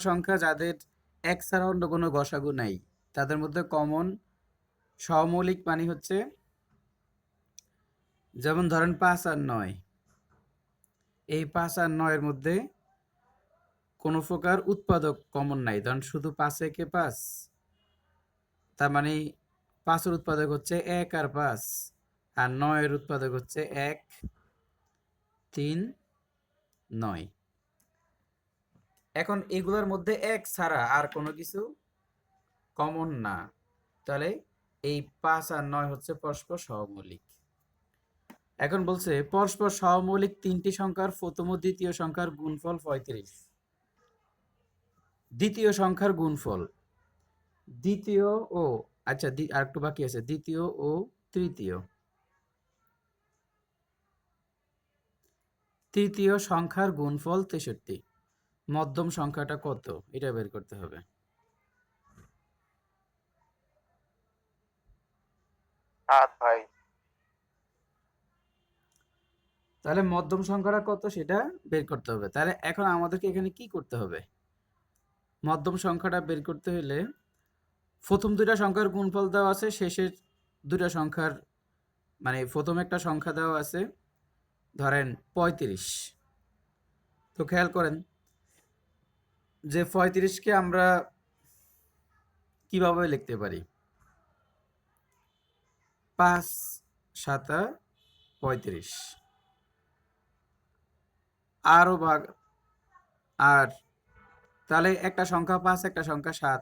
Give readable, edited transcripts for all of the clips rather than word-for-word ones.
সংখ্যা যাদের এক ছাড়া অন্য কোনো গসাগু নাই, তাদের মধ্যে কমন সহমৌলিক মানে হচ্ছে, যেমন ধরেন ৫ আর ৯। এই ৫ আর ৯ এর মধ্যে কোনো প্রকার উৎপাদক কমন নাই। ধরেন শুধু ৫ একে ৫, তার মানে ৫ এর উৎপাদক হচ্ছে ১ আর ৫, আর ৯ এর উৎপাদক হচ্ছে ১, ৩, ৯। এখন এগুলোর মধ্যে ১ ছাড়া আর কোনো কিছু কমন না, তাহলে এই ৫ আর ৯ হচ্ছে পরস্পর সহমৌলিক। এখন বলছে পরস্পর সহমৌলিক তিনটি সংখ্যার প্রথম ও দ্বিতীয় সংখ্যার গুণফল ৩৫। দ্বিতীয় সংখ্যার গুণফল দ্বিতীয় ও আচ্ছা আর একটু বাকি আছে, দ্বিতীয় ও তৃতীয়। তৃতীয় সংখ্যার গুণফল ৬৩। মধ্যম সংখ্যাটা কত এটা বের করতে হবে। ভাই। তাহলে মধ্যম সংখ্যাটা কত সেটা বের করতে হবে। তাহলে এখন আমাদেরকে এখানে কি করতে হবে? মধ্যম সংখ্যাটা বের করতে হলে প্রথম দুইটা সংখ্যার গুণফল দেওয়া আছে, শেষের দুইটা সংখ্যার মানে প্রথম একটা সংখ্যা দেওয়া আছে ধরেন ৩৫। তো খেয়াল করেন যে ৩৫কে আমরা কিভাবে লিখতে পারি? ৫ সাতা ৩৫, আরও ভাগ আর, তাহলে একটা সংখ্যা ৫ একটা সংখ্যা ৭।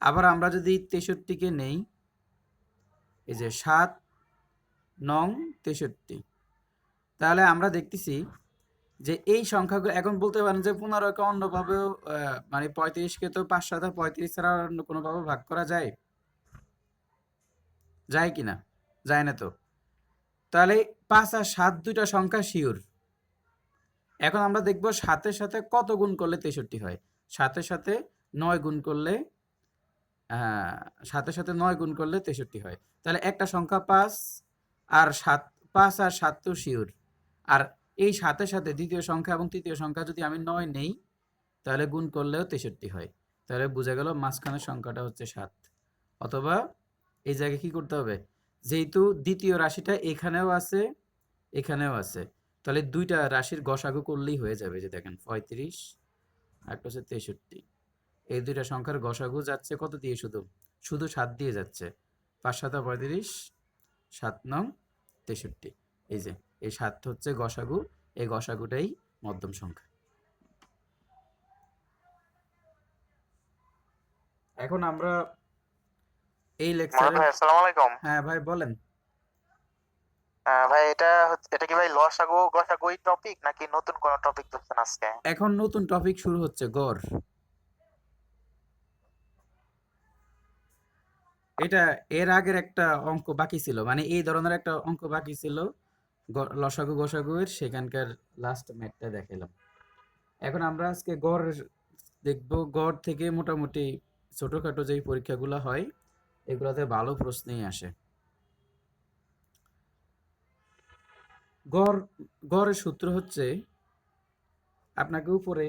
আবার আমরা যদি ৬৩কে নেই, এই যে ৭ নং ৬৩, তাহলে আমরা দেখতেছি যে এই সংখ্যাগুলো এখন বলতে পারেন যে ১৫কে অন্যভাবেও মানে ৩৫কে তো ৫ সাতা ৩৫ ছাড়া অন্য কোনোভাবে ভাগ করা যায়? যায় কিনা? যায় না তো। তাহলে ৫ আর ৭ দুইটা সংখ্যা শিওর। এখন আমরা দেখব ৭-এর সাথে কত গুণ করলে ৬৩ হয়। ৭-এর সাথে ৯ গুণ করলে ৭-এর সাথে ৯ গুণ করলে ৬৩ হয়। তাহলে একটা সংখ্যা ৫ আর ৭, ৫ আর ৭ তো শিওর। আর এই ৭-এর সাথে দ্বিতীয় সংখ্যা এবং তৃতীয় সংখ্যা যদি আমি ৯ নেই, তাহলে গুণ করলেও ৬৩ হয়। তাহলে বোঝা গেল মাঝখানের সংখ্যাটা হচ্ছে ৭। অথবা এই জায়গায় কি করতে হবে? যেহেতু দ্বিতীয় রাশিটা এখানেও আছে, এখানেও আছে, তাহলে দুইটা রাশির গসাগু করলেই হয়ে যাবে। যে দেখেন ৩৫ আর একটা হচ্ছে ৬৩, এই দুইটা সংখ্যার গসাগু যাচ্ছে কত দিয়ে? শুধু শুধু ৭ দিয়ে যাচ্ছে। ৫ সাতা ৩৫, ৭ নং ৬৩। এই যে এই ৭ হচ্ছে গসাগু, এই গসাগুটাই মধ্যম সংখ্যা। এখন আমরা এই মারুফ লেকচারের, ভাই, আসসালামু আলাইকুম। হ্যাঁ ভাই বলেন। ভাই, এটা কি ভাই লসাগু গসাগুই টপিক নাকি নতুন কোন টপিক ধরছেন আজকে? এখন নতুন টপিক শুরু হচ্ছে, গড়। এটা এর আগের একটা অঙ্ক বাকি ছিল, মানে এই ধরনের একটা অঙ্ক বাকি ছিল লসাগু গসাগু এর, সেখানকার লাস্ট ম্যাথটা দেখালাম। এখন আমরা আজকে গড় দেখব। গড় থেকে মোটামুটি ছোটখাটো যেই পরীক্ষাগুলো হয় এগুলোতে ভালো প্রশ্নই আসে। গড় গড়ের সূত্র হচ্ছে আপনাকে উপরে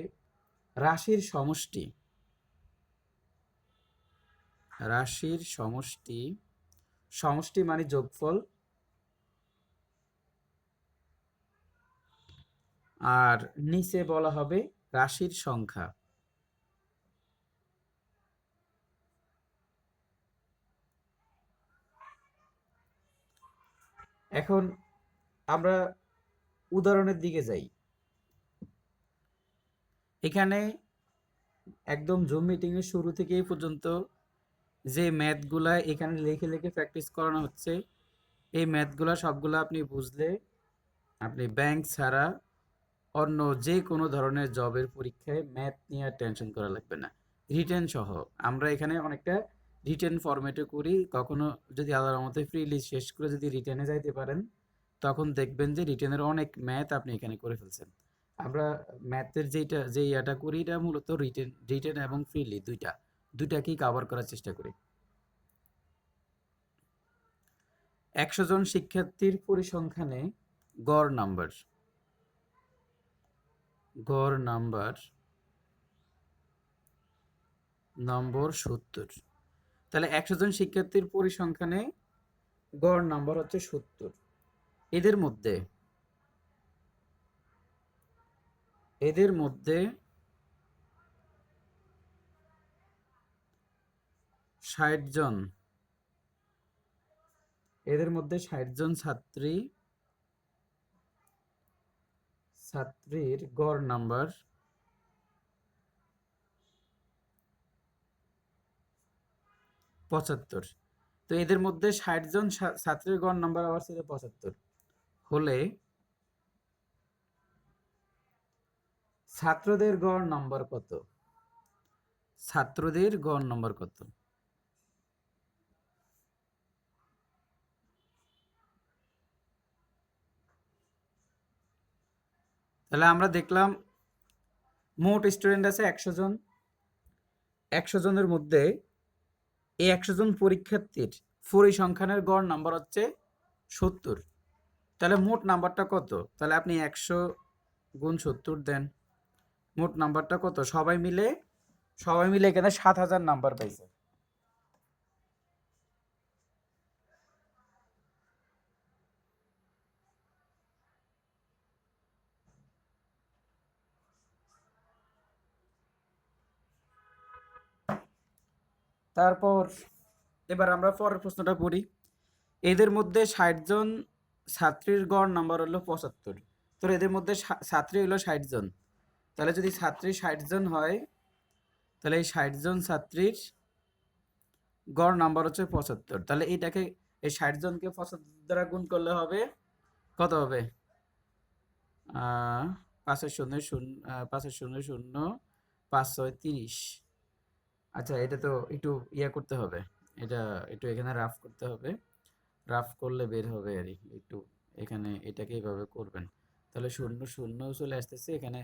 রাশির সমষ্টি, রাশির সমষ্টি, সমষ্টি মানে যোগফল, আর নিচে বলা হবে রাশির সংখ্যা। এখন আমরা উদাহরণের দিকে যাই। এখানে একদম জুম মিটিং এর শুরু থেকে এই পর্যন্ত যে ম্যাথগুলা এখানে লিখে লিখে প্র্যাকটিস করানো হচ্ছে, এই ম্যাথগুলা সবগুলো আপনি বুঝলে আপনি ব্যাংক ছাড়া অন্য যে কোনো ধরনের জবের পরীক্ষায় ম্যাথ নিয়ে আর টেনশন করা লাগবে না। রিটেন সহ আমরা এখানে অনেকটা রিটেন ফরম্যাটে করি। কখনো যদি আল্লাহর রহমতে ফ্রিলি শেষ করে যদি রিটেনে যাইতে পারেন, তখন দেখবেন যে রিটেনের অনেক ম্যাথ আপনি এখানে করে ফেলছেন। আমরা ম্যাথের যে ইয়াটা করি এটা মূলত রিটেন রিটেন এবং ফ্রিলি দুইটাকেই কাভার করার চেষ্টা করি। ১০০ জন শিক্ষার্থীর পরিসংখ্যানে গড় নাম্বার, গড় নাম্বার নম্বর 70। তাহলে 100 জন শিক্ষার্থীর পরিসংখ্যানে গড় নাম্বার হচ্ছে 70। এদের মধ্যে 60 জন ছাত্রীর গড় নাম্বার 75। তো এদের মধ্যে 60 জন ছাত্রীর গড় নাম্বার আবার ছিল 75 হলে ছাত্রদের গড় নাম্বার কত? তাহলে আমরা দেখলাম মোট স্টুডেন্ট আছে 100 জন। 100 জনের মধ্যে এই 100 জন পরীক্ষার্থীর পরিসংখ্যানের গড় নাম্বার হচ্ছে 70। তাহলে মোট নাম্বারটা কত? তাহলে আপনি 100 গুণ 70 দেন। মোট নাম্বারটা কত? সবাই মিলে এখানে 7000 নাম্বার পাইছে। তারপর এবার আমরা পরের প্রশ্নটা পড়ি। এদের মধ্যে 60 জন ছাত্রীর গড় নাম্বার হলো 75। তো এদের মধ্যে ছাত্রী হলো 60 জন। তাহলে যদি ছাত্রী 60 জন হয়, তাহলে এই 60 জন ছাত্রীর গড় নাম্বার হচ্ছে 75। তাহলে এইটাকে এই 60 জনকে 75 দ্বারা গুণ করলে হবে কত হবে? 5 শূন্য শূন্য 5 শূন্য শূন্য 5 6 30। আচ্ছা, এটা তো একটু ইয়া করতে হবে, এটা একটু এখানে রাফ করতে হবে। রাফ করলে বের হবে আর একটু এখানে এটাকে এইভাবে করবেন। তাহলে শূন্য শূন্য চলে আসতেছে, এখানে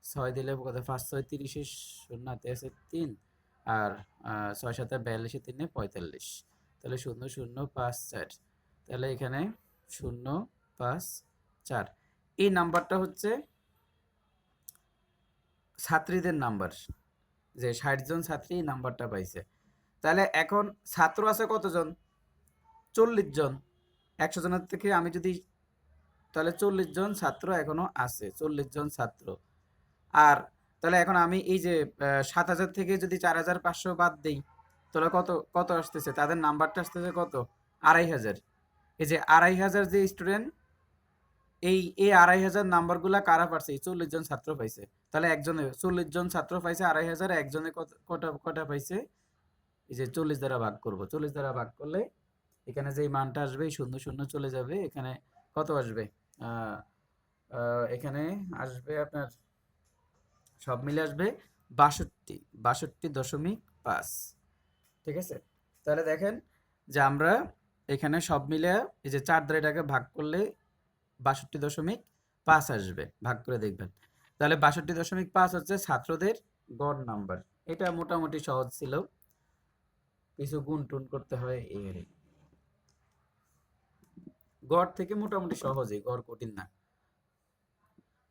6 দিলে কত? 5 6 30, শূন্য হাতে আছে 3, আর 6 7 42, 3 45। তাহলে 0 0 5 4। তাহলে এখানে 0 5 4। এই নাম্বারটা হচ্ছে ছাত্রীদের নাম্বার, যে 60 জন ছাত্রী এই নাম্বারটা পাইছে। তাহলে এখন ছাত্র আছে কতজন? 40 জন। 100 জনের থেকে আমি যদি, তাহলে 40 জন ছাত্র এখনো আছে, 40 জন ছাত্র। আর তাহলে এখন আমি এই যে 7000 থেকে যদি 4500 বাদ দেই, তাহলে কত কত আসতেছে? তাদের নাম্বারটা আসতেছে কত? 2500। এই যে 2500 যে স্টুডেন্ট, এই 2500 নাম্বারগুলা কারা পারছে? এই 40 জন ছাত্র পাইছে। তাহলে একজনে 40 জন ছাত্র পাইছে 2500, একজনে কটা কটা পাইছে? এই যে 40 দ্বারা ভাগ করব। 40 দ্বারা ভাগ করলে এখানে যেই মানটা আসবে এই শূন্য শূন্য চলে যাবে। এখানে কত আসবে? এখানে আসবে আপনার সব মিলে আসবে 62.5। ঠিক আছে? তাহলে দেখেন যে আমরা এখানে সব মিলে এই যে 4 দ্বারা এটাকে ভাগ করলে 62.5 আসবে। ভাগ করে দেখবেন। তাহলে 62.5 হচ্ছে ছাত্রদের গড় নাম্বার। এটা মোটামুটি সহজ ছিল, কিছু গুণ টুন করতে হয় এই আর কি। গড় থেকে মোটামুটি সহজই, গড় কঠিন না।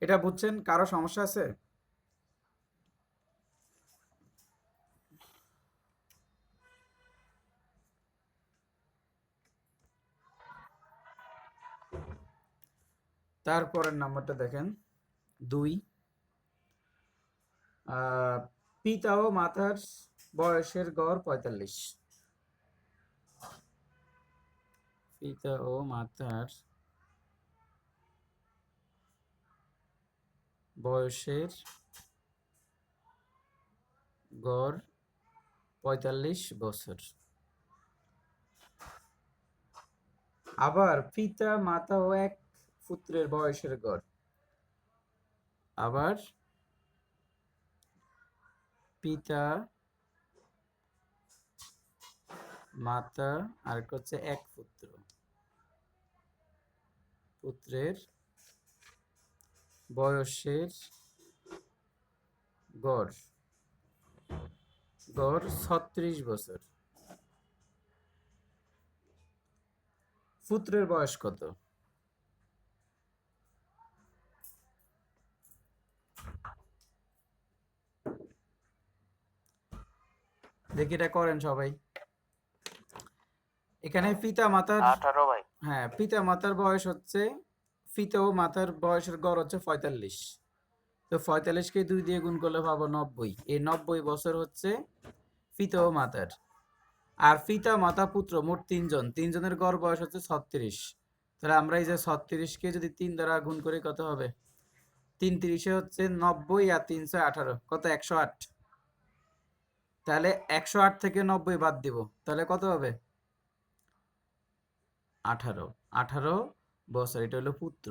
এটা বুঝছেন? কারো সমস্যা আছে? তারপরের নাম্বারটা দেখেন 2। পিতা ও মাতার বয়সের গড় 45। পিতা ও মাতার বয়সের গড় 45 বছর। আবার পিতা মাতা ও এক পুত্রের বয়সের গড়। আবার পিতা মাতা আর হচ্ছে এক পুত্রের বয়সের গড় 36 বছর। পুত্রের বয়স কত? দেখি এটা করেন সবাই। এখানে পিতা মাতার 18 ভাই। হ্যাঁ, পিতা মাতার বয়স হচ্ছে, পিতা ও মাতার বয়সের গড় হচ্ছে 45। তো 45কে 2 দিয়ে গুণ করলে পাবো 90। এই 90 বছর হচ্ছে পিতা ও মাতার। আর পিতা মাতা পুত্র মোট 3 জন, 3 জনের গড় বয়স হচ্ছে 36। তাহলে আমরা এই যে 36কে যদি 3 দ্বারা গুণ করি কত হবে? 3 ত্রিশে হচ্ছে 90 আর 318 কত? 108। তাহলে 108 থেকে 90 বাদ দিব, তাহলে কত হবে? 18। 18 বছর, এটা হলো পুত্র।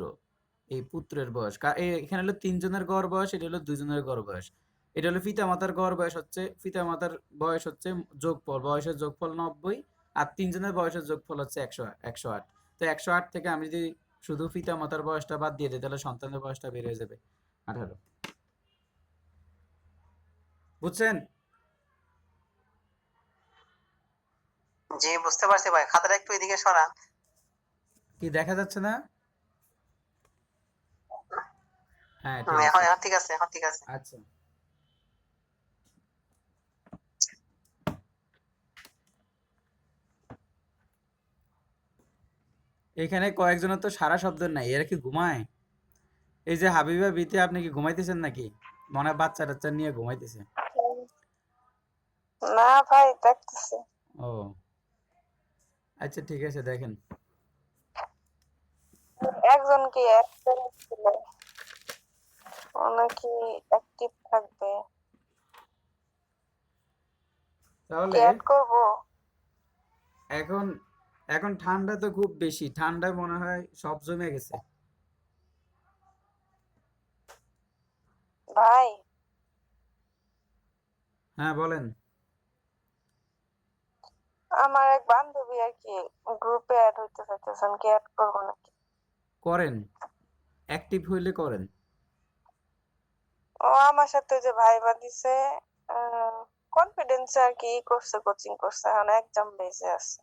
এই পুত্রের বয়স এখানে হলো 3 জনের গড় বয়স, এটা হলো 2 জনের গড় বয়স। এটা হলো পিতা মাতার গড় বয়স হচ্ছে, পিতা মাতার বয়স হচ্ছে যোগফল, বয়সের যোগফল 90 আর 3 জনের বয়সের যোগফল হচ্ছে 108। তো 108 থেকে আমি যদি শুধু পিতা মাতার বয়সটা বাদ দিয়ে দিই তাহলে সন্তানের বয়সটা বের হয়ে যাবে 18। বুঝছেন? জি বুঝতে পারছি ভাই, খাতাটা একটু এদিকে সরান। কি দেখা যাচ্ছে না? হ্যাঁ ঠিক এখন আছে। এখন ঠিক আছে, এখন ঠিক আছে। আচ্ছা, এখানে কয়েকজনের তো সারা শব্দ নাই, এরা কি ঘুমায়? এই যে হাবিবা বিতে, আপনি কি ঘুমাইতেছেন নাকি? মনে হয় বাচ্চা টাচ্চা নিয়ে ঘুমাইতেছে। না ভাই, দেখতেছি। ও আচ্ছা, ঠিক আছে, দেখেন। একজন কি অ্যাড ছিল, ও নাকি অ্যাক্টিভ থাকবে, কি তাহলে অ্যাড করবো? এখন এখন ঠান্ডা তো খুব বেশি, ঠান্ডায় মনে হয় সব জমে গেছে। ভাই হ্যাঁ বলেন। আমার এক বান্ধবী আর কি গ্রুপে অ্যাড হইতে চাইতেছেন, কি অ্যাড করবো নাকি? করেন, অ্যাক্টিভ হইলে করেন। ও আমার সাথে যে ভাইবা দিছে, কনফিডেন্স আর কি করছে, কোচিং করছে, এখন এক্সাম বেজে আছে।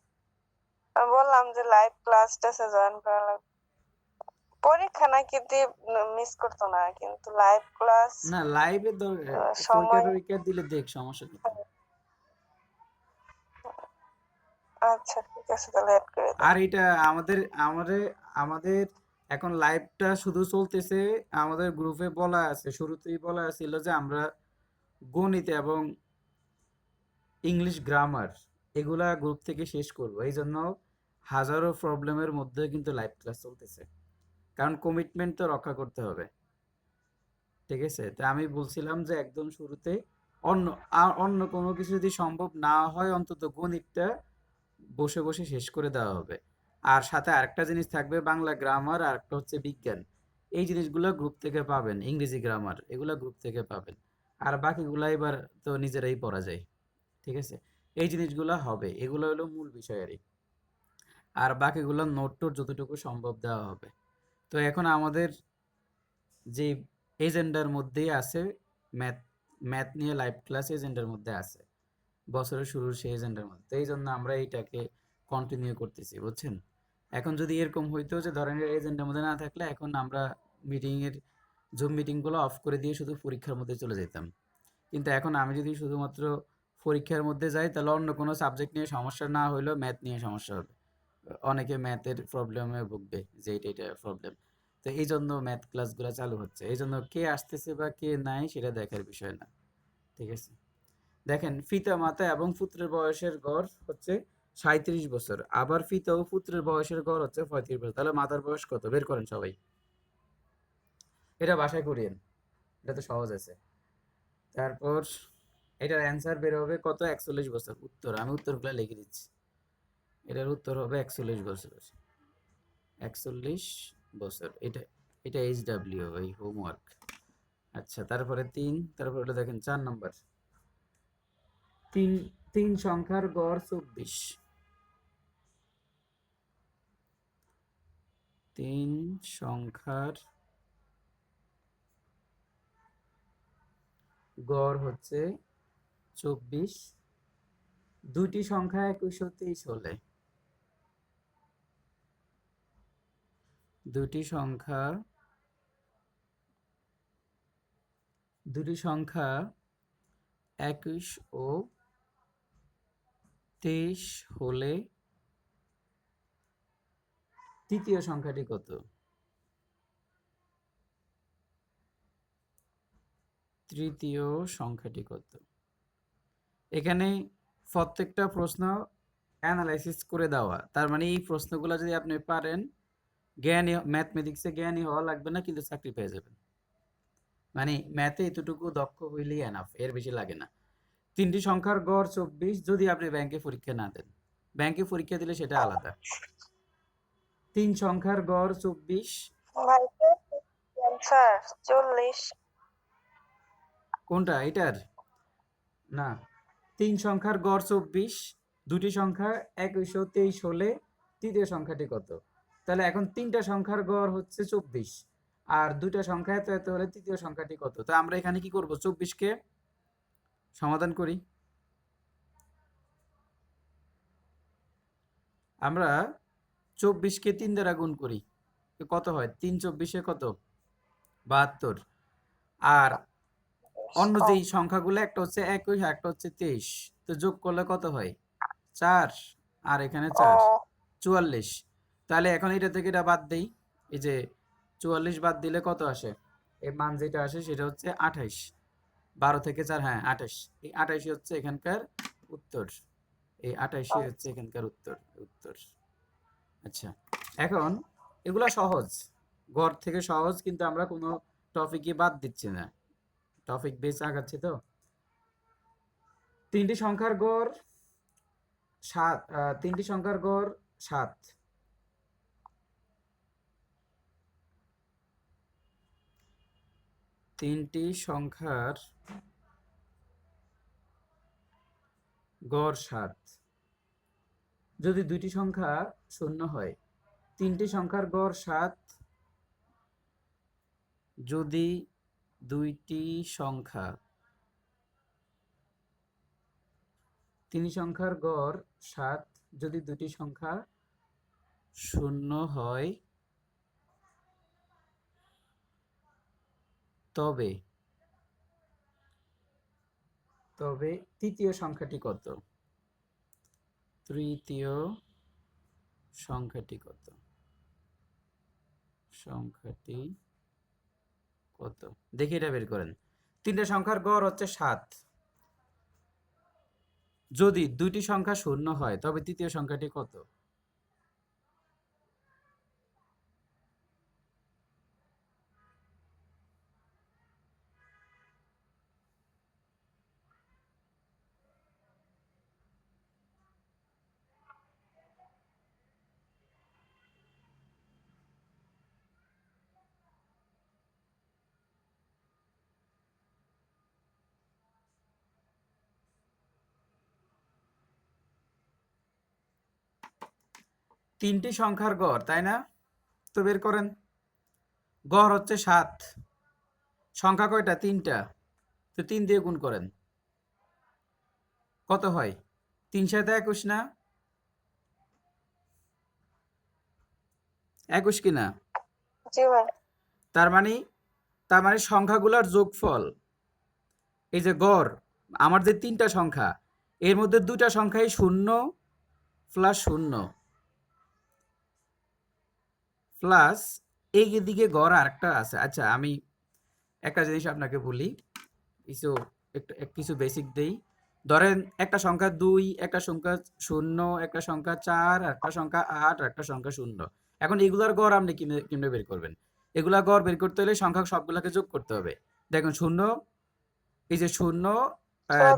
আমি বললাম যে লাইভ ক্লাস টাসে জয়েন করা লাগবে, পরীক্ষা নাকি দিয়ে মিস করতো না, কিন্তু লাইভ ক্লাস না, লাইভে পরীক্ষা সময়। টরীক্ষা দিলে দেখ, সমস্যা কি? আচ্ছা ঠিক আছে, তাহলে অ্যাড করে দাও। আর এটা আমাদের আমাদের আমাদের এখন লাইভটা শুধু চলতেছে। আমাদের গ্রুপে বলা আছে, শুরুতেই বলা ছিল যে আমরা গণিত এবং ইংলিশ গ্রামার এগুলা গ্রুপ থেকে শেষ করব। এই জন্য হাজারো প্রবলেমের মধ্যে কিন্তু লাইভ ক্লাস চলতেছে, কারণ কমিটমেন্ট তো রক্ষা করতে হবে। ঠিক আছে, তা আমি বলছিলাম যে একদম শুরুতে অন্য অন্য কোনো কিছু যদি সম্ভব না হয়, অন্তত গণিতটা বসে বসে শেষ করে দেওয়া হবে। আর সাথে আরেকটা জিনিস থাকবে, বাংলা গ্রামার, আর একটা হচ্ছে বিজ্ঞান। এই জিনিসগুলো গ্রুপ থেকে পাবেন, ইংরেজি গ্রামার এগুলো গ্রুপ থেকে পাবেন। আর বাকিগুলো এবার তো নিজেরাই পড়া যায়। ঠিক আছে, এই জিনিসগুলো হবে, এগুলো হলো মূল বিষয় আর কি। আর বাকিগুলো নোট টোট যতটুকু সম্ভব দেওয়া হবে। তো এখন আমাদের যে এজেন্ডার মধ্যেই আছে ম্যাথ, ম্যাথ নিয়ে লাইভ ক্লাস এজেন্ডার মধ্যে আছে, বছরের শুরুর সেই এজেন্ডার মধ্যে। এই জন্য আমরা এইটাকে কন্টিনিউ করতেছি, বুঝছেন? এখন যদি এরকম হইতো যে ধরেন এজেন্ডার মধ্যে না থাকলে এখন আমরা মিটিংয়ের জুম মিটিংগুলো অফ করে দিয়ে শুধু পরীক্ষার মধ্যে চলে যেতাম। কিন্তু এখন আমি যদি শুধুমাত্র পরীক্ষার মধ্যে যাই তাহলে অন্য কোনো সাবজেক্ট নিয়ে সমস্যা না হইলেও ম্যাথ নিয়ে সমস্যা হবে। অনেকে ম্যাথের প্রবলেমে ভুগবে যে এটা প্রবলেম। তো এই জন্য ম্যাথ ক্লাসগুলো চালু হচ্ছে, এই জন্য কে আসতেছে বা কে নাই সেটা দেখার বিষয় না। ঠিক আছে, দেখেন পিতা মাতা এবং পুত্রের বয়সের গড় হচ্ছে 37 বছর, আবার পিতা ও পুত্রের বয়সের গড় হচ্ছে 35 বছর। তাহলে মাতার বয়স কত বের করেন সবাই, এটা বাসায় করিয়েন, এটা তো সহজ আছে। তারপর এটার অ্যান্সার বের হবে কত? 41 বছর। উত্তর আমি উত্তরগুলো লিখে দিচ্ছি, এটার উত্তর হবে 41 বছর। 41 বছর, এটা এটা HW এই হোমওয়ার্ক। আচ্ছা, তারপরে 3, তারপরে হলো দেখেন 4 নম্বর, তিন তিন সংখ্যার গড় 24। 3 সংখ্যার গড় হচ্ছে 24। দুইটি সংখ্যা 2123 হলে, দুটি সংখ্যা দুটি সংখ্যা 21 ও 23 হলে তৃতীয় সংখ্যাটি কত? তৃতীয় সংখ্যাটি কত? এখানে প্রত্যেকটা প্রশ্ন অ্যানালাইসিস করে দেওয়া, তার মানে এই প্রশ্নগুলো যদি আপনি পারেন, জ্ঞানী ম্যাথমেটিক্সে জ্ঞানী হওয়া লাগবে না, কিন্তু চাকরি পেয়ে যাবেন। মানে ম্যাথে এতটুকু দক্ষ হইলেই এনাফ, এর বেশি লাগে না। তিনটি সংখ্যার গড় 24 যদি আপনি ব্যাংকে পরীক্ষা না দেন। ব্যাংকে পরীক্ষা দিলে সেটা আলাদা। তিন সংখ্যার গড় 24, ভাই অ্যান্সার 40। কোনটা এটার? না, তিন সংখ্যার গড় 24, দুটি সংখ্যা 21 ও 23 হলে তৃতীয় সংখ্যাটি কত? তাহলে এখন তিনটা সংখ্যার গড় হচ্ছে 24 আর দুইটা সংখ্যা এত এত হলে তৃতীয় সংখ্যাটি কত? তো আমরা এখানে কি করব? 24কে সমাধান করি। আমরা 24কে 3 দ্বারা গুণ করি, তো কত হয়? 3 24 কত? 72। আর অন্য যেই সংখ্যাগুলো, একটা হচ্ছে 21 আর একটা হচ্ছে 23, তো যোগ করলে কত হয়? 4 আর এখানে 4, 44। তাহলে এখন এটা থেকে এটা বাদ দেই। এই যে 44 বাদ দিলে কত আসে? এই মান যেটা আসে সেটা হচ্ছে 28। 12 থেকে 4, হ্যাঁ 28। এই 28 হচ্ছে এখানকার উত্তর। এই 28 হচ্ছে এখানকার উত্তর। আচ্ছা, এখন এগুলা সহজ, গড় থেকে সহজ, কিন্তু আমরা কোনো টপিকই বাদ দিচ্ছি না, টপিক বেস আগাচ্ছি। তো তিনটি সংখ্যার গড় 7, তিনটি সংখ্যার গড় 7, তিনটি সংখ্যার গড় 7 যদি দুইটি সংখ্যা শূন্য হয়। তিনটি সংখ্যার গড় 7 যদি দুইটি সংখ্যা, তিন সংখ্যার গড় 7 যদি দুটি সংখ্যা শূন্য হয়, তবে তৃতীয় সংখ্যাটি কত? তৃতীয় সংখ্যাটি কত? দেখি এটা বের করেন। তিনটা সংখ্যার গড় হচ্ছে 7, যদি দুইটি সংখ্যা শূন্য হয় তবে তৃতীয় সংখ্যাটি কত? তিনটি সংখ্যার গড়, তাই না? তো বের করেন। গড় হচ্ছে 7, সংখ্যা কয়টা? 3টা, তো 3 দিয়ে গুণ করেন, কত হয়? 3 7 21 না? 21 কিনা? জি ভাই। তার মানে সংখ্যাগুলোর যোগফল, এই যে গড়, আমার যে 3টা সংখ্যা, এর মধ্যে 2টা সংখ্যাই 0 প্লাস 0 প্লাস এই দিকে গড় আরেকটা আছে। আচ্ছা, আমি একটা জিনিস আপনাকে বলি, কিছু বেসিক দেই। ধরেন একটা সংখ্যা 2, একটা সংখ্যা 0, একটা সংখ্যা 4, একটা সংখ্যা 8 আর একটা সংখ্যা 0। এখন এগুলার গড় আপনি কিভাবে বের করবেন? এগুলা গড় বের করতে হলে সংখ্যা সবগুলাকে যোগ করতে হবে। দেখুন 0, এই যে 0,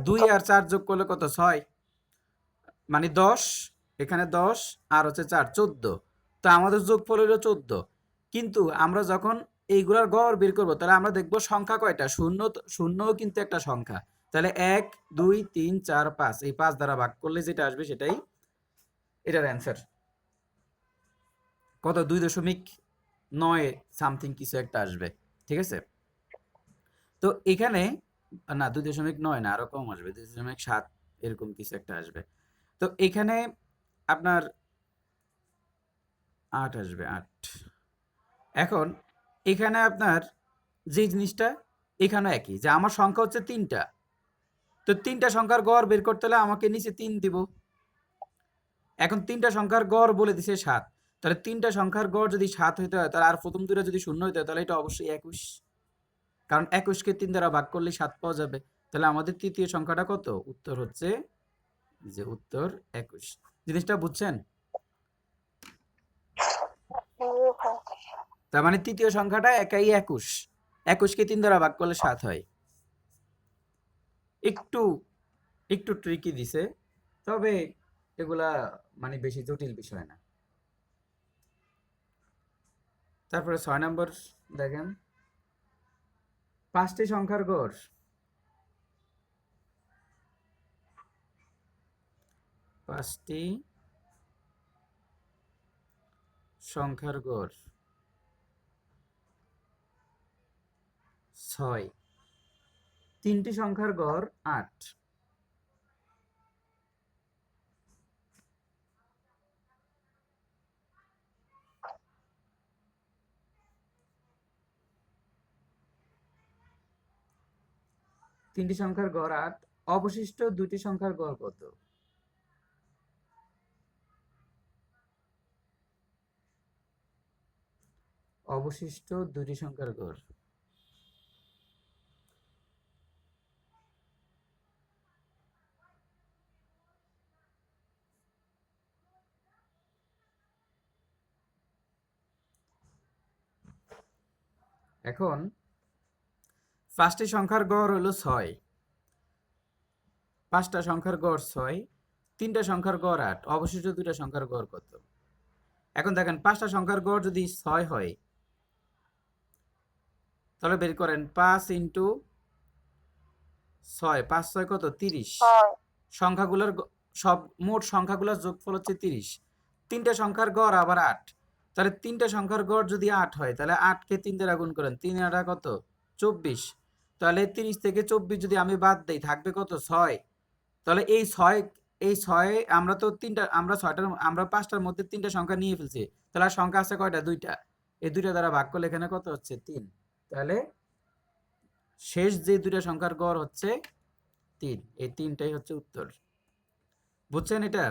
2 আর 4 যোগ করলে কত? 6, মানে 10, এখানে 10 আর হচ্ছে 4, 14। তো আমাদের যোগফল হলো 14। কিন্তু আমরা যখন এইগুলার গড় বের করবো, তাহলে আমরা দেখবো সংখ্যা কয়টা? শূন্যও কিন্তু একটা সংখ্যা। তাহলে 1 2 3 4 5, এই 5 দ্বারা ভাগ করলে যেটা আসবে সেটাই এটার অ্যান্সার। কত? 2.9 সামথিং কিছু একটা আসবে, ঠিক আছে? তো এখানে না, 2.9 না, আরো কম আসবে, 2.7 এরকম কিছু একটা আসবে। তো এখানে আপনার 8 আসবে, 8। এখন এখানে আপনার যে জিনিসটা, এখানে একই, যে আমার সংখ্যা হচ্ছে 3টা, তো 3টা সংখ্যার গড় বের করতে হলে আমাকে নিচে 3 দিব, এখন তিনটা সংখ্যার গড় বলে দিছে 7, তাহলে তিনটা সংখ্যার গড় যদি 7 হইতে হয় তাহলে আর প্রথম দুইটা যদি শূন্য হইতে হয় তাহলে এটা অবশ্যই 21, কারণ 21 কে 3 দ্বারা ভাগ করলে 7 পাওয়া যাবে। তাহলে আমাদের তৃতীয় সংখ্যাটা কত? উত্তর হচ্ছে যে উত্তর 21। জিনিসটা বুঝছেন? জি ভাই। তার মানে তৃতীয় সংখ্যাটা একাই 21, 21 কে 3 দ্বারা ভাগ করলে 7 হয়। একটু একটু ট্রিকি দিছে, তবে এগুলা মানে বেশি জটিল বিষয় না। তারপরে 6 নম্বর দেখেন, 5টি সংখ্যার গড়, 5টি সংখ্যার গড় 6, 3টি সংখ্যার গড় 8। তিনটি সংখ্যার গড় 8, অবশিষ্ট দুটি সংখ্যার গড় কত? অবশিষ্ট দুটি সংখ্যার গড়। এখন 5টি সংখ্যার গড় হলো 6, 5টা সংখ্যার গড় 6, 3টা সংখ্যার গড় 8, অবশিষ্ট দুইটা সংখ্যার গড় কত? এখন দেখেন 5টা সংখ্যার গড় যদি 6 হয় তাহলে বের করেন 5 ইন্টু 6, 5 6 কত? 30। হয়। সংখ্যাগুলোর সব মোট সংখ্যাগুলোর যোগফল হচ্ছে 30। তিনটা সংখ্যার গড় আবার 8, তাহলে তিনটা সংখ্যার গড় যদি 8 হয় তাহলে 8কে 3 দ্বারা গুণ করেন, 3 8 কত? 24। তাহলে 30 থেকে 24 যদি আমি বাদ দেই থাকবে কত? 6। তাহলে এই ছয় আমরা তো তিনটা, আমরা 5টার মধ্যে 3টা সংখ্যা নিয়ে ফেলছি, তাহলে আর সংখ্যা আছে কয়টা? 2টা। এই 2টা দ্বারা ভাগ করলে এখানে কত হচ্ছে? 3। তাহলে শেষ যে 2টা সংখ্যার গড় হচ্ছে 3, এই 3টাই হচ্ছে উত্তর। বুঝছেন এটা?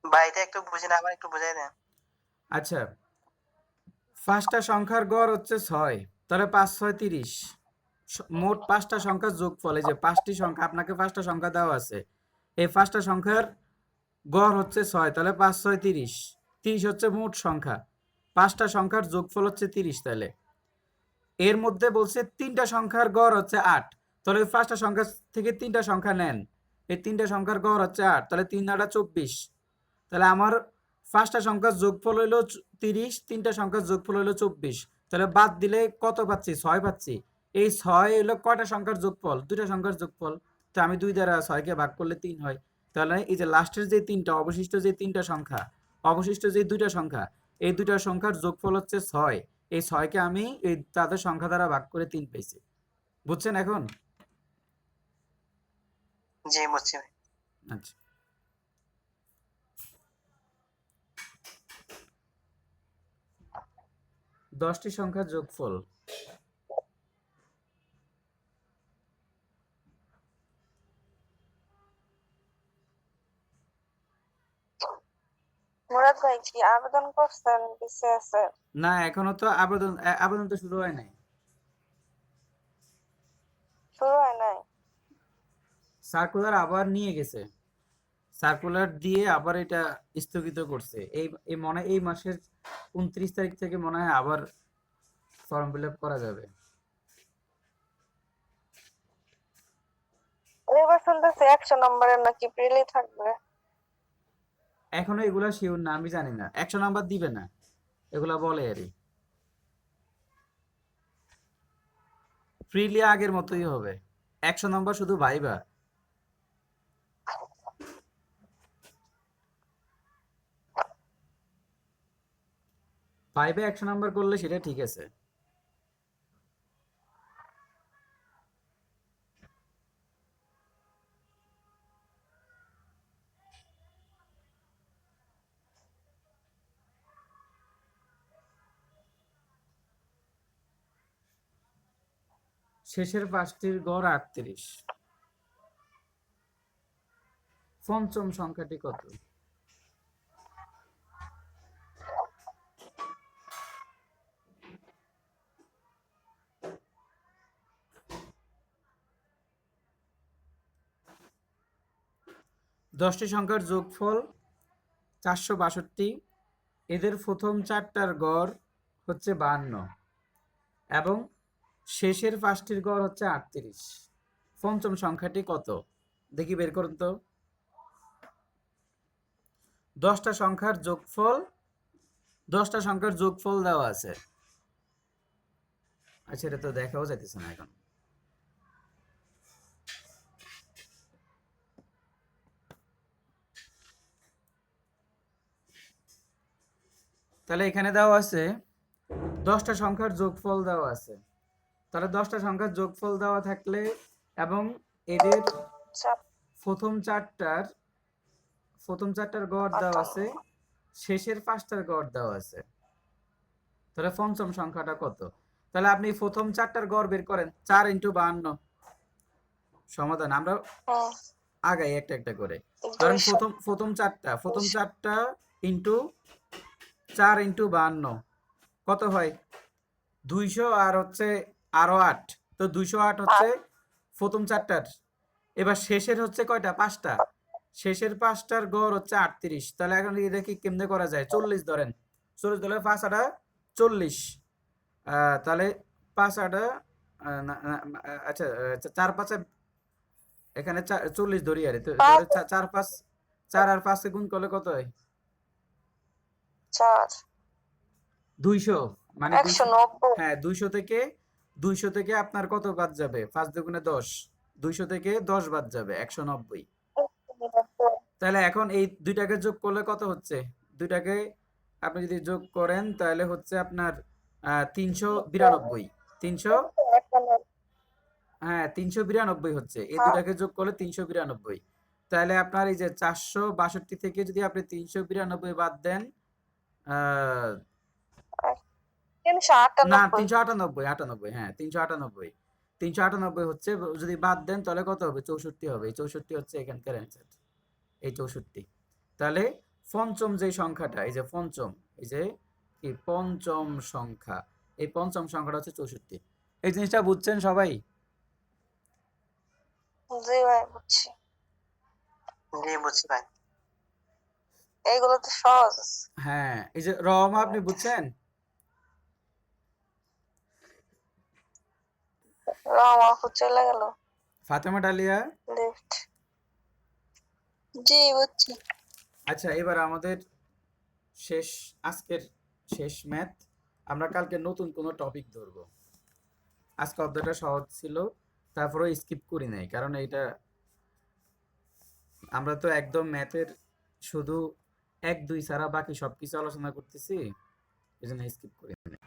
ভাই এটা একটু বুঝি না, আবার একটু বুঝাই দেন। আচ্ছা, 5টা সংখ্যার গড় হচ্ছে 6, তাহলে 5 6 30। মোট 5টা সংখ্যার যোগফল, এই যে 5টি সংখ্যা, আপনাকে 5টা সংখ্যা দেওয়া আছে, এই 5টা সংখ্যার গড় হচ্ছে 6, তাহলে 5 6 30, 30 হচ্ছে মোট সংখ্যা, 5টা সংখ্যার যোগফল হচ্ছে 30। তাহলে এর মধ্যে বলছে 3টা সংখ্যার গড় হচ্ছে 8, তাহলে ওই 5টা সংখ্যা থেকে 3টা সংখ্যা নেন, এই 3টা সংখ্যার গড় হচ্ছে 8, তাহলে 3 8 24। তাহলে আমার 5টা সংখ্যার যোগফল হইল 30, 3টা সংখ্যার যোগফল হইল 24, তাহলে বাদ দিলে কত পাচ্ছি? 6 পাচ্ছি। এই 6 হইলো কয়টা সংখ্যার যোগফল? 2টা সংখ্যার যোগফল। তো আমি 2 দ্বারা 6কে ভাগ করলে 3 হয়। তাহলে এই যে লাস্টের যে 3টা, অবশিষ্ট যে 3টা সংখ্যা, অবশিষ্ট যে 2টা সংখ্যা, এই 2টা সংখ্যার যোগফল হচ্ছে 6। এই 6কে আমি এই তাদের সংখ্যা দ্বারা ভাগ করে 3 পেয়েছি। বুঝছেন এখন? জি বুঝছি ভাই। আচ্ছা, দশটি সংখ্যার যোগফল। মুরাদ ভাই কি আবেদন করছেন বিসিএস এর? না, এখনো তো আবেদন তো শুরু হয় নাই। শুরু হয় নাই? সার্কুলার আবার নিয়ে গেছে, সার্কুলার দিয়ে আবার এটা স্থগিত করছে। এই মনে হয় এই মাসের 29 তারিখ থেকে মনে হয় আবার ফর্ম ফিল আপ করা যাবে। এবার শুনতেছি 100 নম্বরের নাকি প্রিলি থাকবে। এখনো এগুলা শিওর না, আমি জানি না 100 নাম্বার দিবে না, এগুলা বলে আরই। ফ্রিলি আগের মতোই হবে, 100 নাম্বার শুধু ভাইবা। ভাইবা 100 নাম্বার করলে সেটা ঠিক আছে। শেষের পাঁচটির গড় 38। পঞ্চম সংখ্যাটি কত? দশটি সংখ্যার যোগফল 462। এদের প্রথম চারটার গড় হচ্ছে 52 এবং শেষের পাঁচটির গড় হচ্ছে 38। পঞ্চম সংখ্যাটি কত দেখি বের করুন তো। 10টা সংখ্যার যোগফল দেওয়া আছে। আচ্ছা, এটা তো দেখাও যাইতেছে না এখন। তাহলে এখানে দেওয়া আছে 10টা সংখ্যার যোগফল দেওয়া আছে। তাহলে 10টা সংখ্যার যোগফল দেওয়া থাকলে এবং এদের আচ্ছা, প্রথম চারটার গড় দেওয়া আছে, শেষের পাঁচটার গড় দেওয়া আছে। তাহলে পঞ্চম সংখ্যাটা কত? তাহলে আপনি প্রথম চারটার গড় বের করেন। 4 × 52 সমাধান আমরা আগাই একটা একটা করে। কারণ 200 প্রথম চারটা ইন্টু 4 × 52 কত হয়? 200 আর হচ্ছে আরো 8, তো 208 হচ্ছে প্রথম চারটার। এবার শেষের হচ্ছে কয়টা? 5টা। শেষের 5টার গড় হচ্ছে 38। তাহলে এখন এটা কি কেমনে করা যায়? 40 ধরেন। 40 ধরলে 5 8 40। তাহলে 5 8 আচ্ছা 4 5 এখানে 40 ধরি আরে। তো 4 5 4 আর 5 কে গুণ করলে কত হয়? 4 200। মানে 190 হ্যাঁ, 200 থেকে আপনার কত বাদ যাবে? 5 দুগুণে 10। 200 থেকে 10 বাদ যাবে, 190। তাহলে এখন এই দুইটাকে যোগ করলে কত হচ্ছে? দুইটাকে আপনি যদি যোগ করেন তাহলে হচ্ছে আপনার 392। 300, হ্যাঁ 392 হচ্ছে। এই দুটাকে যোগ করলে 392। তাহলে আপনার এই যে 462 থেকে যদি আপনি 392 বাদ দেন, না 398, হ্যাঁ 398 হচ্ছে। যদি বাদ দেন তাহলে কত হবে? 64 হবে। এই 64 হচ্ছে এখানকার অ্যান্সার, এই 64। তাহলে পঞ্চম যে সংখ্যাটা, এই যে পঞ্চম, এই যে কি পঞ্চম সংখ্যা, এই পঞ্চম সংখ্যাটা হচ্ছে 64। এই জিনিসটা বুঝছেন সবাই? জি ভাই বুঝছি। জি বুঝছি ভাই। এইগুলো তো সহজ। হ্যাঁ, এই যে রহমা আপনি বুঝছেন? রামা চলে গেল ফাতেমা ডালিয়া? লিফট। জি বুঝছি। আচ্ছা, এবার আমাদের আজকের শেষ ম্যাথ। আমরা কালকে নতুন কোনো টপিক ধরবো। আজকে অধ্যায়টা সহজ ছিল, তারপরে স্কিপ করি নাই, কারণ এটা আমরা তো একদম ম্যাথের শুধু 1 2 ছাড়া বাকি সবকিছু আলোচনা করতেছি, এই জন্য স্কিপ করি নাই।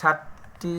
7টি